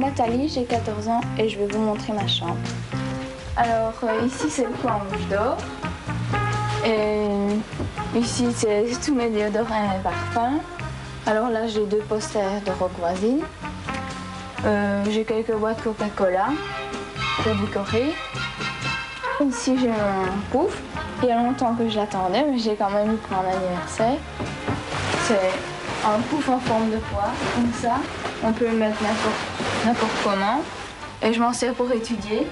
Nathalie, j'ai 14 ans et je vais vous montrer ma chambre. Alors ici c'est le coin où je dors. Et ici c'est tous mes déodorants et mes parfums. Alors là j'ai 2 posters de Rock Voisine. J'ai quelques boîtes Coca-Cola pour décorer. Ici j'ai mon pouf. Il y a longtemps que je l'attendais, mais j'ai quand même eu pour mon anniversaire. C'est un pouf en forme de poire, comme ça. On peut le mettre n'importe comment. Et je m'en sers pour étudier.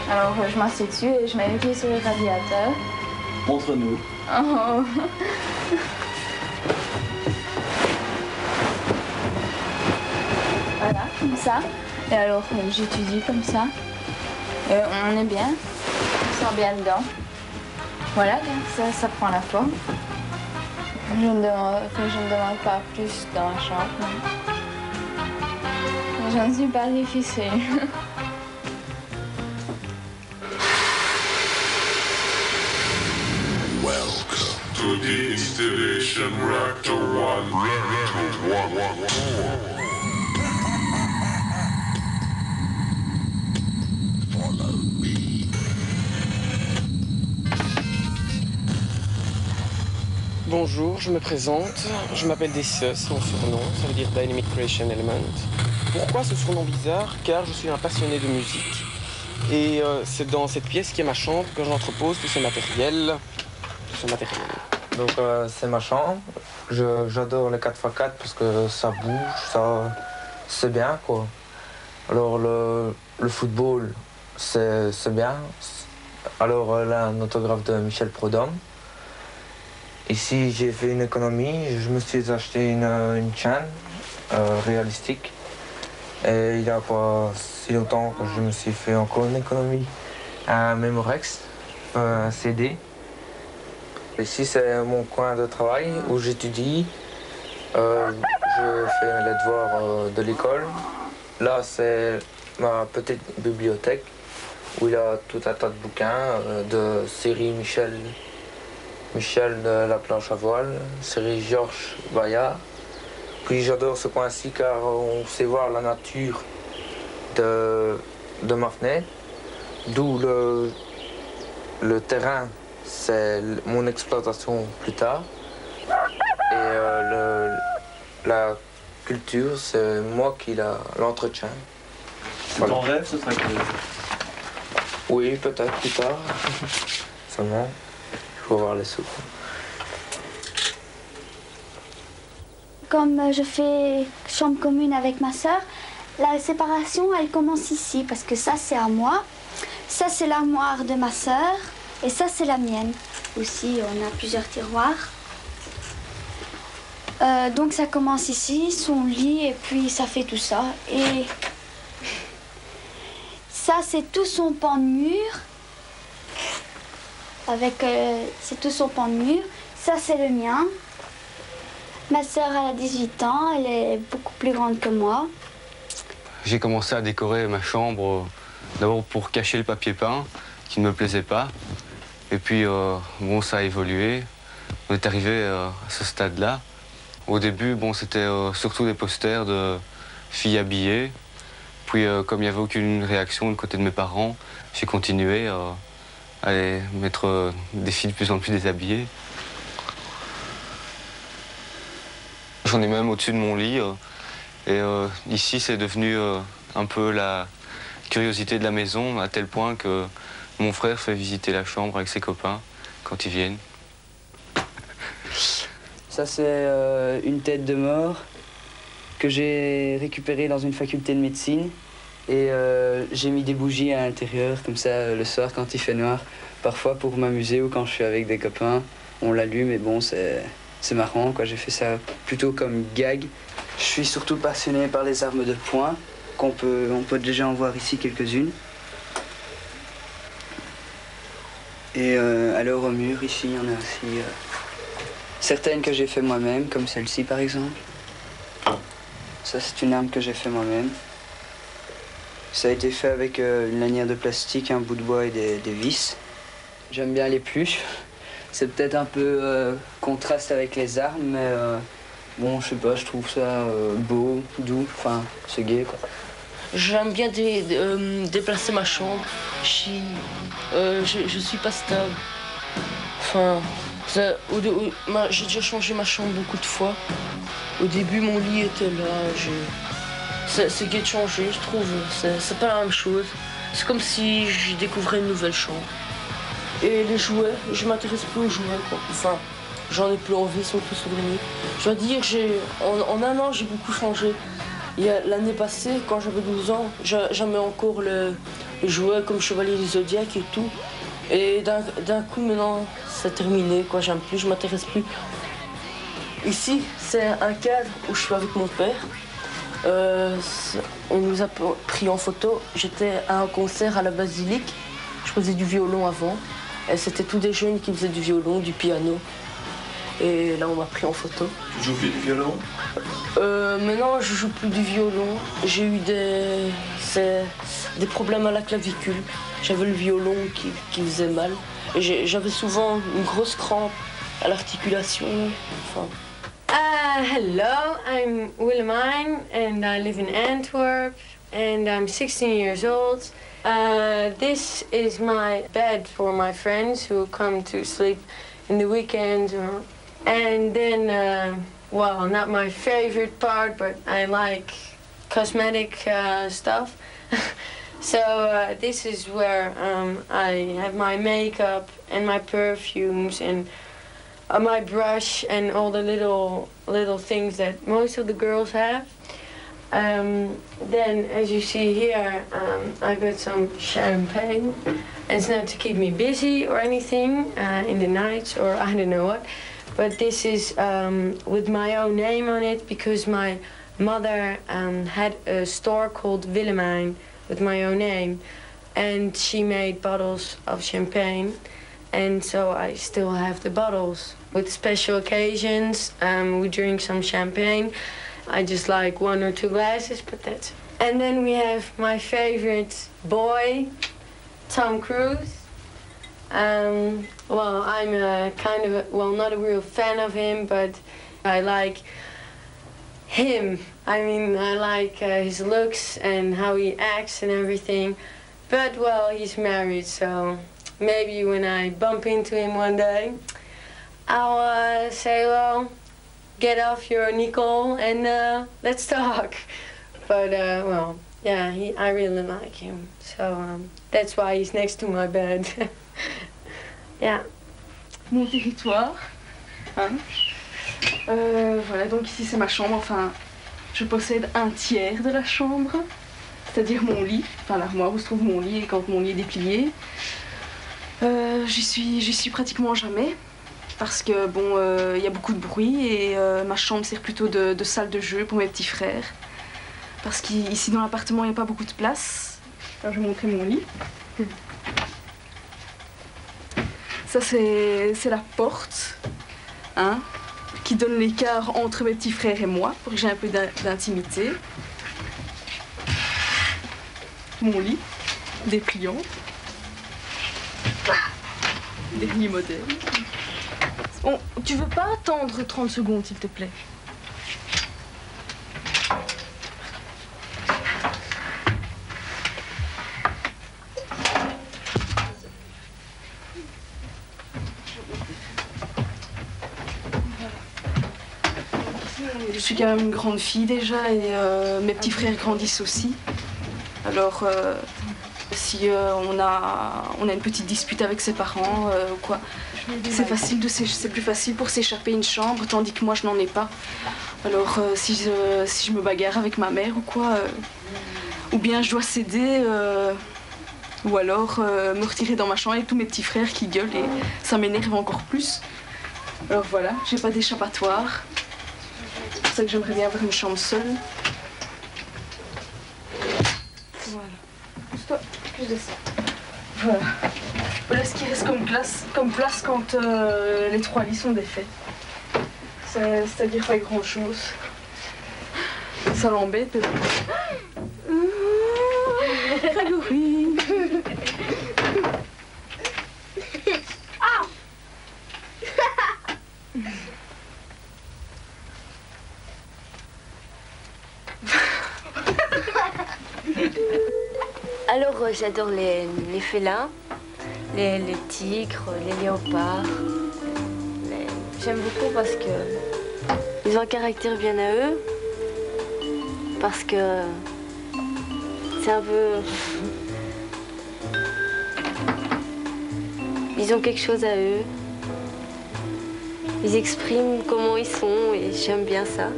Alors je m'assieds dessus et je mets les pieds sur le radiateur. Montre-nous. Oh. Voilà, comme ça. Et alors j'étudie comme ça. Et on est bien. On sent bien dedans. Voilà, ça prend la forme. Je ne demande pas plus dans la chambre. Je ne suis pas difficile. Welcome to the installation Reactor 1. Follow me. Bonjour, je me présente. Je m'appelle Decius, c'est mon surnom. Ça veut dire Dynamic Creation Element. Pourquoi ce surnom bizarre? Car je suis un passionné de musique. Et c'est dans cette pièce qui est ma chambre que j'entrepose tout ce matériel. Donc c'est ma chambre. J'adore les 4x4 parce que ça bouge, c'est bien quoi. Alors le football, c'est bien. Alors là, un autographe de Michel Prudhomme. Ici, j'ai fait une économie. Je me suis acheté une chaîne réalistique. Et il n'y a pas si longtemps que je me suis fait encore une économie. Un Memorex, un CD. Ici, c'est mon coin de travail où j'étudie. Je fais les devoirs de l'école. Là, c'est ma petite bibliothèque où il y a tout un tas de bouquins de série Michel de La Planche à Voile, série Georges Bayard. Puis j'adore ce coin-ci car on sait voir la nature de ma fenêtre, d'où le terrain, c'est mon exploitation plus tard. Et la culture, c'est moi qui l'entretiens. C'est ton rêve, ce serait que... Oui, peut-être plus tard. Seulement, il faut voir les sous. Comme je fais chambre commune avec ma sœur, la séparation, elle commence ici, parce que ça, c'est à moi. Ça, c'est l'armoire de ma sœur, et ça, c'est la mienne. Aussi, on a plusieurs tiroirs. Donc, ça commence ici, son lit, et puis ça fait tout ça. Et ça, c'est tout son pan de mur. C'est tout son pan de mur. Ça, c'est le mien. Ma sœur, elle a 18 ans, elle est beaucoup plus grande que moi. J'ai commencé à décorer ma chambre d'abord pour cacher le papier peint qui ne me plaisait pas. Et puis, bon, ça a évolué. On est arrivé à ce stade-là. Au début, bon, c'était surtout des posters de filles habillées. Puis, comme il n'y avait aucune réaction du côté de mes parents, j'ai continué à les mettre des filles de plus en plus déshabillées. J'en ai même au-dessus de mon lit. Et ici, c'est devenu un peu la curiosité de la maison, à tel point que mon frère fait visiter la chambre avec ses copains quand ils viennent. Ça, c'est une tête de mort que j'ai récupérée dans une faculté de médecine. Et j'ai mis des bougies à l'intérieur, comme ça, le soir, quand il fait noir. Parfois, pour m'amuser ou quand je suis avec des copains, on l'allume et bon, c'est marrant, quoi. J'ai fait ça plutôt comme gag. Je suis surtout passionné par les armes de poing, on peut déjà en voir ici quelques-unes. Et alors au mur, ici, il y en a aussi certaines que j'ai fait moi-même, comme celle-ci par exemple. Ça, c'est une arme que j'ai fait moi-même. Ça a été fait avec une lanière de plastique, un bout de bois et des vis. J'aime bien les pluches. C'est peut-être un peu contraste avec les armes, mais bon, je sais pas, je trouve ça beau, doux, enfin, c'est gai, quoi. J'aime bien déplacer ma chambre. Je suis pas stable. Enfin, j'ai déjà changé ma chambre beaucoup de fois. Au début, mon lit était là. C'est gai de changer, je trouve. C'est pas la même chose. C'est comme si je découvrais une nouvelle chambre. Et les jouets, je m'intéresse plus aux jouets, quoi. Enfin, j'en ai plus envie, ils sont plus souvenirs. Je dois dire, en un an, j'ai beaucoup changé. L'année passée, quand j'avais 12 ans, j'aimais encore les jouets comme Chevalier du Zodiac et tout. Et d'un coup, maintenant, c'est terminé, quoi. J'aime plus, je m'intéresse plus. Ici, c'est un cadre où je suis avec mon père. On nous a pris en photo. J'étais à un concert à la Basilique. Je faisais du violon avant. Et c'était tous des jeunes qui faisaient du violon, du piano. Et là, on m'a pris en photo. Tu joues plus du violon? Maintenant, je joue plus du violon. J'ai eu des problèmes à la clavicule. J'avais le violon qui faisait mal. Et j'avais souvent une grosse crampe à l'articulation. Enfin. Hello, I'm Willemijn and I live in Antwerp and I'm 16 years old. This is my bed for my friends who come to sleep in the weekend. And then, well, not my favorite part, but I like cosmetic stuff. So this is where I have my makeup and my perfumes and my brush and all the little things that most of the girls have. Then, as you see here, I got some champagne. And it's not to keep me busy or anything in the nights or I don't know what. But this is with my own name on it because my mother had a store called Willemijn with my own name. And she made bottles of champagne. And so I still have the bottles. With special occasions, we drink some champagne. I just like 1 or 2 glasses, but that's it. And then we have my favorite boy, Tom Cruise. Well, I'm not a real fan of him, but I like him. I mean, I like his looks and how he acts and everything. But, well, he's married, so maybe when I bump into him one day, I'll say, well, get off your Nicole and let's talk. But, well, yeah, I really like him. So that's why he's next to my bed. Yeah. Mon territoire. Hein. Voilà, donc ici c'est ma chambre. Enfin, je possède 1/3 de la chambre. C'est-à-dire mon lit. Enfin, l'armoire où se trouve mon lit et quand mon lit est déplié. J'y suis pratiquement jamais. Parce que bon, y a beaucoup de bruit et ma chambre sert plutôt de salle de jeu pour mes petits frères. Parce qu'ici dans l'appartement il n'y a pas beaucoup de place. Alors, je vais montrer mon lit. Ça c'est la porte, hein, qui donne l'écart entre mes petits frères et moi pour que j'ai un peu d'intimité. Mon lit, dépliant. Dernier modèle. Bon, tu veux pas attendre 30 secondes, s'il te plaît? Je suis quand même une grande fille déjà et mes petits frères grandissent aussi. Alors, si on a une petite dispute avec ses parents ou quoi, c'est plus facile pour s'échapper une chambre, tandis que moi je n'en ai pas. Alors si je me bagarre avec ma mère ou quoi, ou bien je dois céder, ou alors me retirer dans ma chambre avec tous mes petits frères qui gueulent et ça m'énerve encore plus. Alors voilà, j'ai pas d'échappatoire. C'est pour ça que j'aimerais bien avoir une chambre seule. Voilà. Stop, plus de ça. Voilà. Voilà ce qui reste comme place quand les 3 lits sont défaits. C'est-à-dire pas grand chose. Ça l'embête. Grégory. j'adore les félins, les tigres, les léopards. J'aime beaucoup parce que ils ont un caractère bien à eux, parce que c'est un peu... Ils ont quelque chose à eux. Ils expriment comment ils sont et j'aime bien ça.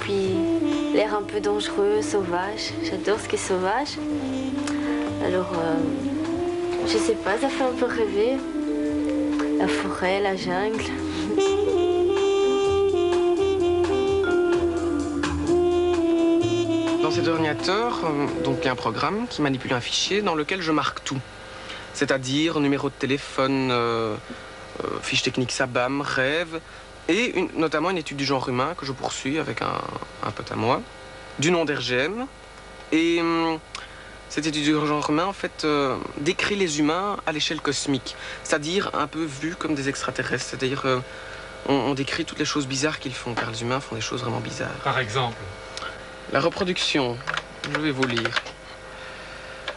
Puis l'air un peu dangereux, sauvage. J'adore ce qui est sauvage. Alors, je sais pas, ça fait un peu rêver. La forêt, la jungle. Dans cet ordinateur, donc il y a un programme qui manipule un fichier dans lequel je marque tout. C'est-à-dire numéro de téléphone, fiche technique SABAM, rêve, et notamment une étude du genre humain que je poursuis avec un pote à moi, du nom d'RGM. Et cette étude du genre humain, en fait, décrit les humains à l'échelle cosmique, c'est-à-dire un peu vus comme des extraterrestres. C'est-à-dire on décrit toutes les choses bizarres qu'ils font, car les humains font des choses vraiment bizarres. Par exemple? La reproduction, je vais vous lire.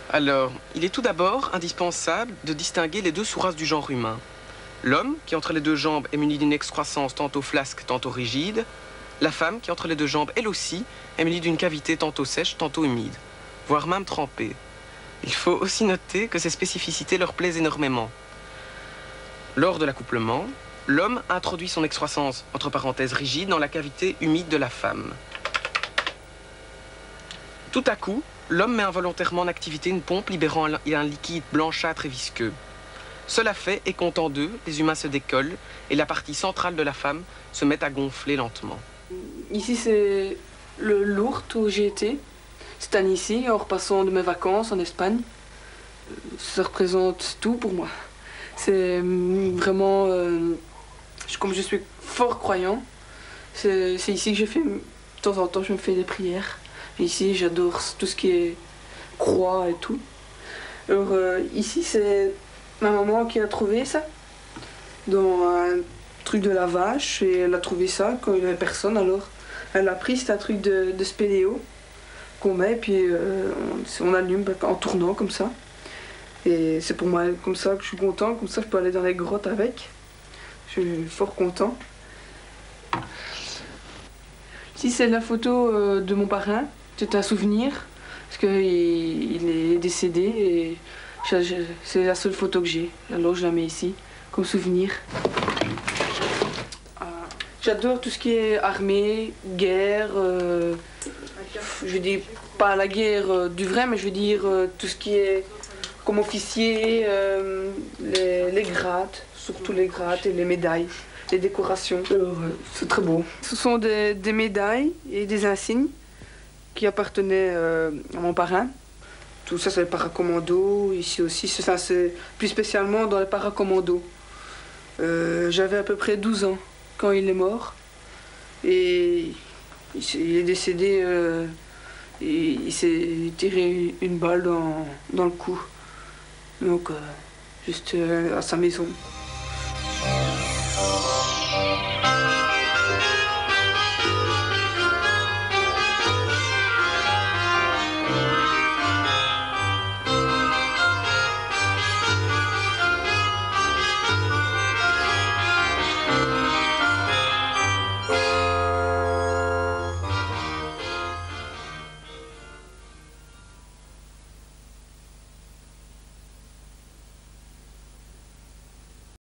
Alors, il est tout d'abord indispensable de distinguer les deux sous-races du genre humain. L'homme, qui entre les deux jambes est muni d'une excroissance tantôt flasque, tantôt rigide. La femme, qui entre les deux jambes, elle aussi, est munie d'une cavité tantôt sèche, tantôt humide, voire même trempée. Il faut aussi noter que ces spécificités leur plaisent énormément. Lors de l'accouplement, l'homme introduit son excroissance, entre parenthèses rigide, dans la cavité humide de la femme. Tout à coup, l'homme met involontairement en activité une pompe libérant un liquide blanchâtre et visqueux. Cela fait, et comptant d'eux, les humains se décollent et la partie centrale de la femme se met à gonfler lentement. Ici, c'est le Lourdes où j'ai été. Cette année ici, en repassant de mes vacances en Espagne. Ça représente tout pour moi. C'est vraiment... comme je suis fort croyant, c'est ici que je fais... De temps en temps, je me fais des prières. Ici, j'adore tout ce qui est croix et tout. Alors, ici, c'est ma maman qui a trouvé ça dans un truc de lavage. Et elle a trouvé ça quand il n'y avait personne. Alors, elle a pris, c'est un truc de spéléo qu'on met, puis on allume en tournant comme ça. Et c'est pour moi comme ça que je suis content. Comme ça, je peux aller dans les grottes avec. Je suis fort content. Ici, c'est la photo de mon parrain. C'est un souvenir, parce qu'il est décédé et c'est la seule photo que j'ai. Alors je la mets ici, comme souvenir. J'adore tout ce qui est armée, guerre, je veux dire, pas la guerre du vrai, mais je veux dire tout ce qui est comme officier, les grades, surtout les grades et les médailles, les décorations. C'est très beau. Ce sont des médailles et des insignes qui appartenait à mon parrain. Tout ça, c'est le paracommando. Ici aussi, c'est plus spécialement dans les paracommandos. J'avais à peu près 12 ans quand il est mort. Et il est décédé, et il s'est tiré une balle dans le cou. Donc, juste à sa maison.